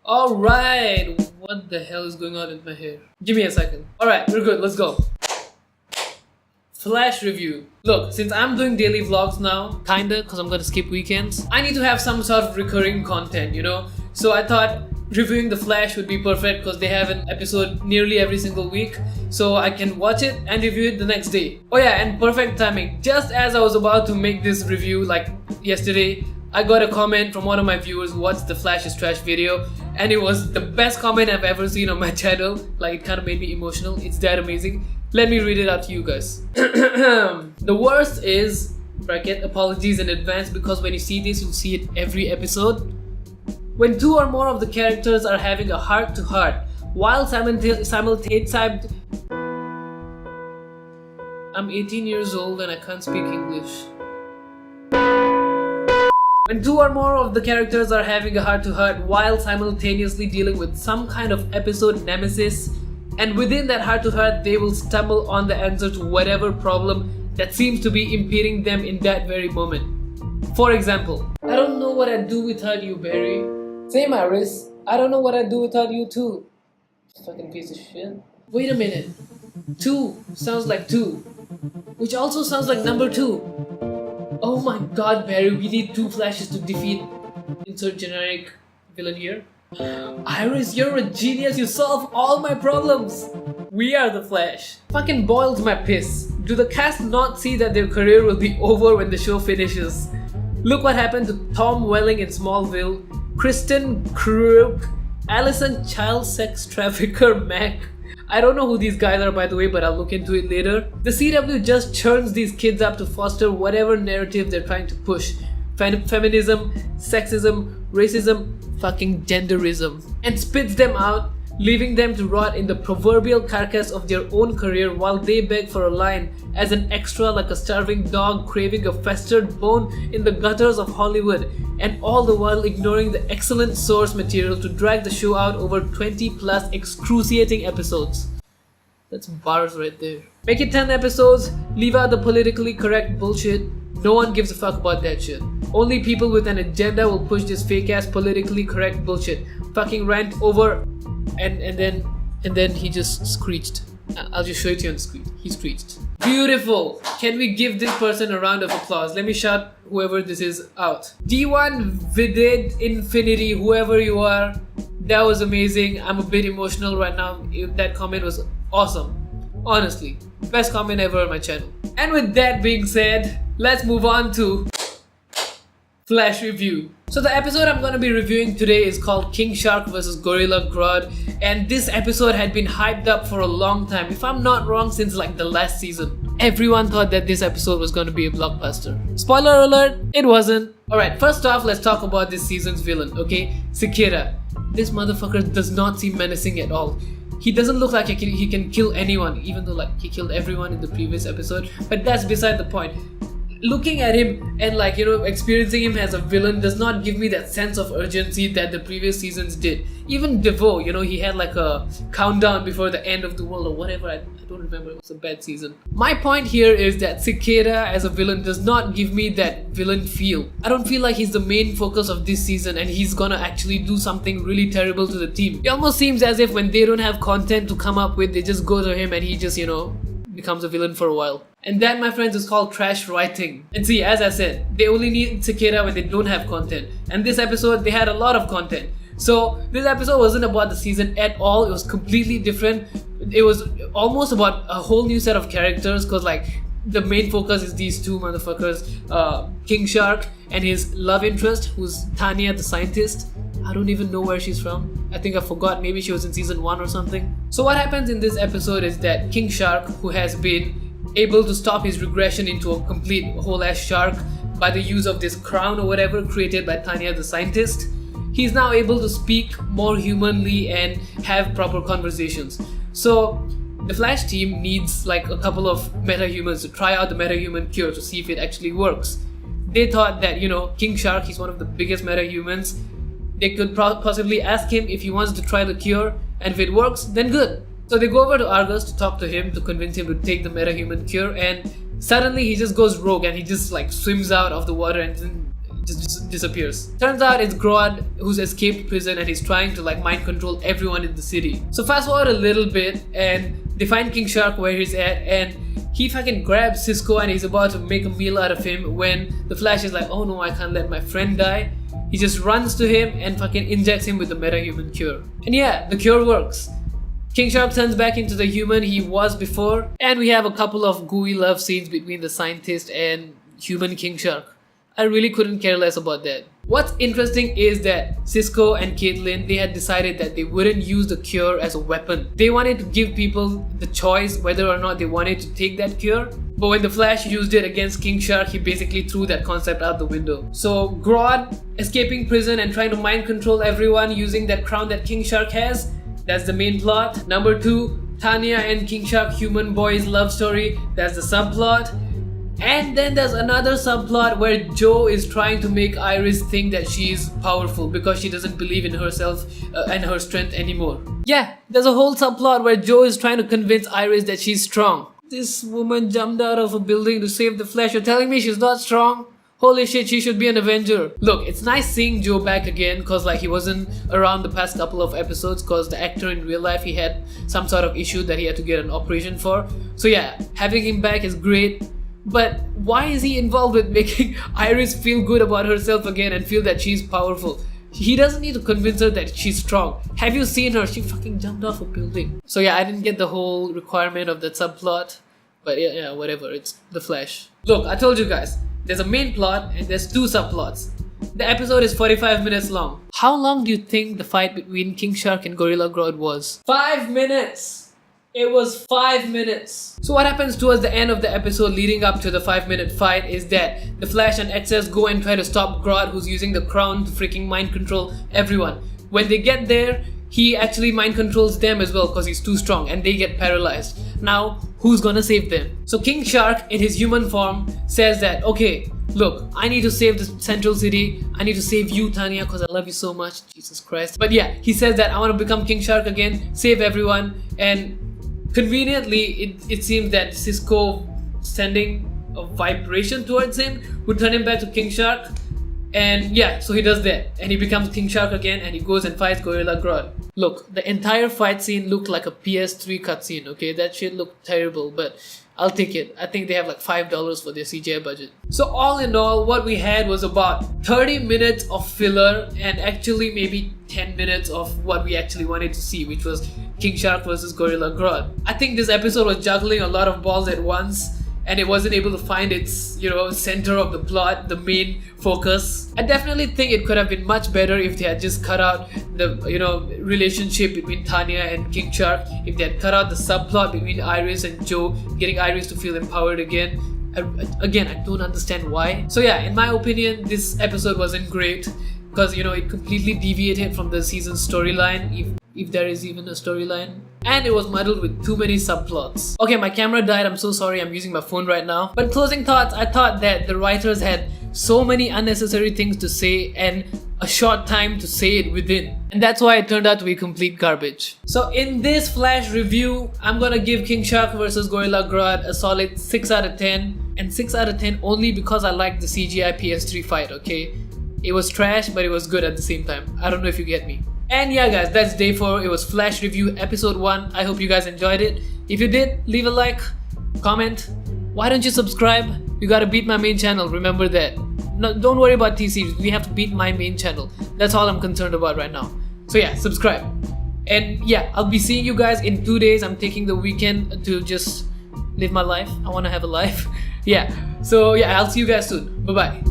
Alright, what the hell is going on with my hair? Give me a second. Alright, we're good, let's go. Flash review. Look, since I'm doing daily vlogs now, kinda, cause I'm gonna skip weekends, I need to have some sort of recurring content, you know? So I thought reviewing The Flash would be perfect because they have an episode nearly every single week. So I can watch it and review it the next day. Oh yeah, and perfect timing. Just as I was about to make this review, like yesterday, I got a comment from one of my viewers who watched the Flash is Trash video, and it was the best comment I've ever seen on my channel. Like, it kind of made me emotional. It's that amazing. Let me read it out to you guys. The worst is, bracket, apologies in advance, because when you see this, you'll see it every episode. When two or more of the characters are having a heart-to-heart, while simultaneously... I'm 18 years old and I can't speak English. When two or more of the characters are having a heart-to-heart while simultaneously dealing with some kind of episode nemesis, and within that heart-to-heart they will stumble on the answer to whatever problem that seems to be impeding them in that very moment. For example, I don't know what I'd do without you, Barry. Same, Iris. I don't know what I'd do without you too. Fucking piece of shit. Wait a minute. 2 sounds like 2, which also sounds like number 2. Oh my god, Barry, we need 2 Flashes to defeat insert generic villain here. Iris, you're a genius, you solve all my problems. We are the Flash. Fucking boils my piss. Do the cast not see that their career will be over when the show finishes? Look what happened to Tom Welling in Smallville, Kristen Krug, Allison child sex trafficker Mac. I don't know who these guys are, by the way, but I'll look into it later. The CW just churns these kids up to foster whatever narrative they're trying to push. Feminism, sexism, racism, fucking genderism. And spits them out, leaving them to rot in the proverbial carcass of their own career while they beg for a line as an extra like a starving dog craving a festered bone in the gutters of Hollywood, and all the while ignoring the excellent source material to drag the show out over 20 plus excruciating episodes. That's bars right there. Make it 10 episodes, leave out the politically correct bullshit. No one gives a fuck about that shit. Only people with an agenda will push this fake ass politically correct bullshit. Fucking rant over and then he just screeched. I'll just show it to you on the screen. He screeched. Beautiful! Can we give this person a round of applause? Let me shout whoever this is out. D1 Vidid Infinity, whoever you are, that was amazing. I'm a bit emotional right now. That comment was awesome. Honestly, best comment ever on my channel. And with that being said, let's move on to Flash review. So the episode I'm going to be reviewing today is called King Shark vs Gorilla Grodd, and this episode had been hyped up for a long time, if I'm not wrong, since like the last season. Everyone thought that this episode was going to be a blockbuster. Spoiler alert, it wasn't. Alright, first off, let's talk about this season's villain, okay? Cicada. This motherfucker does not seem menacing at all. He doesn't look like he can kill anyone, even though like he killed everyone in the previous episode, but that's beside the point. Looking at him and like, you know, experiencing him as a villain does not give me that sense of urgency that the previous seasons did. Even DeVoe, you know, he had like a countdown before the end of the world or whatever. I don't remember, it was a bad season. My point here is that Cicada as a villain does not give me that villain feel. I don't feel like he's the main focus of this season and he's gonna actually do something really terrible to the team. It almost seems as if when they don't have content to come up with, they just go to him and he just, you know, becomes a villain for a while. And that, my friends, is called trash writing. And see, as I said, they only need Cicada when they don't have content. And this episode, they had a lot of content. So this episode wasn't about the season at all. It was completely different. It was almost about a whole new set of characters, because like the main focus is these two motherfuckers, King Shark and his love interest, who's Tanya the scientist. I don't even know where she's from. I think I forgot, maybe she was in season 1 or something. So what happens in this episode is that King Shark, who has been able to stop his regression into a complete whole ass shark by the use of this crown or whatever created by Tanya the scientist, he's now able to speak more humanly and have proper conversations. So the Flash team needs like a couple of metahumans to try out the metahuman cure to see if it actually works. They thought that, you know, King Shark, he's one of the biggest metahumans. They could possibly ask him if he wants to try the cure, and if it works, then good. So they go over to Argus to talk to him, to convince him to take the metahuman cure, and suddenly he just goes rogue and he just like swims out of the water and just disappears. Turns out it's Grodd who's escaped prison and he's trying to like mind control everyone in the city. So fast forward a little bit and they find King Shark where he's at, and he fucking grabs Cisco and he's about to make a meal out of him when the Flash is like, oh no, I can't let my friend die. He just runs to him and fucking injects him with the metahuman cure. And yeah, the cure works. King Shark turns back into the human he was before, and we have a couple of gooey love scenes between the scientist and human King Shark. I really couldn't care less about that. What's interesting is that Cisco and Caitlin, they had decided that they wouldn't use the cure as a weapon. They wanted to give people the choice whether or not they wanted to take that cure. But when the Flash used it against King Shark, he basically threw that concept out the window. So Grodd escaping prison and trying to mind control everyone using that crown that King Shark has, that's the main plot. Number 2, Tanya and King Shark human boy's love story, that's the subplot. And then there's another subplot where Joe is trying to make Iris think that she's powerful because she doesn't believe in herself and her strength anymore. Yeah, there's a whole subplot where Joe is trying to convince Iris that she's strong. This woman jumped out of a building to save the Flash. You're telling me she's not strong? Holy shit, she should be an Avenger. Look, it's nice seeing Joe back again cause like he wasn't around the past couple of episodes cause the actor in real life, he had some sort of issue that he had to get an operation for. So yeah, having him back is great. But why is he involved with making Iris feel good about herself again and feel that she's powerful? He doesn't need to convince her that she's strong. Have you seen her? She fucking jumped off a building. So yeah, I didn't get the whole requirement of that subplot. But yeah, whatever, it's the Flash. Look, I told you guys, there's a main plot and there's 2 subplots. The episode is 45 minutes long. How long do you think the fight between King Shark and Gorilla Grodd was? 5 minutes! It was 5 minutes. So what happens towards the end of the episode leading up to the 5-minute fight is that the Flash and Excess go and try to stop Grodd, who's using the crown to freaking mind control everyone. When they get there, he actually mind controls them as well because he's too strong and they get paralyzed. Now, who's gonna save them? So King Shark in his human form says that, okay, look, I need to save the central city. I need to save you, Tanya, because I love you so much. Jesus Christ. But yeah, he says that I want to become King Shark again, save everyone, and conveniently, it seems that Cisco sending a vibration towards him would turn him back to King Shark. And yeah, so he does that. And he becomes King Shark again and he goes and fights Gorilla Grodd. Look, the entire fight scene looked like a PS3 cutscene, okay? That shit looked terrible, but I'll take it. I think they have like $5 for their CGI budget. So all in all, what we had was about 30 minutes of filler and actually maybe 10 minutes of what we actually wanted to see, which was King Shark versus Gorilla Grodd. I think this episode was juggling a lot of balls at once and it wasn't able to find its, center of the plot, the main focus. I definitely think it could have been much better if they had just cut out the, relationship between Tanya and King Shark, if they had cut out the subplot between Iris and Joe, getting Iris to feel empowered again. Again, I don't understand why. So yeah, in my opinion, this episode wasn't great because, it completely deviated from the season's storyline, if there is even a storyline. And it was muddled with too many subplots. Okay, my camera died, I'm so sorry, I'm using my phone right now. But closing thoughts, I thought that the writers had so many unnecessary things to say and a short time to say it within. And that's why it turned out to be complete garbage. So in this Flash review, I'm gonna give King Shark vs Gorilla Grodd a solid 6 out of 10. And 6 out of 10 only because I liked the CGI PS3 fight, okay? It was trash, but it was good at the same time. I don't know if you get me. And yeah guys, that's day 4. It was Flash Review episode 1. I hope you guys enjoyed it. If you did, leave a like, comment. Why don't you subscribe? You gotta beat my main channel, remember that. No, don't worry about T-Series, we have to beat my main channel. That's all I'm concerned about right now. So yeah, subscribe. And yeah, I'll be seeing you guys in 2 days. I'm taking the weekend to just live my life. I wanna have a life. Yeah, so yeah, I'll see you guys soon. Bye bye.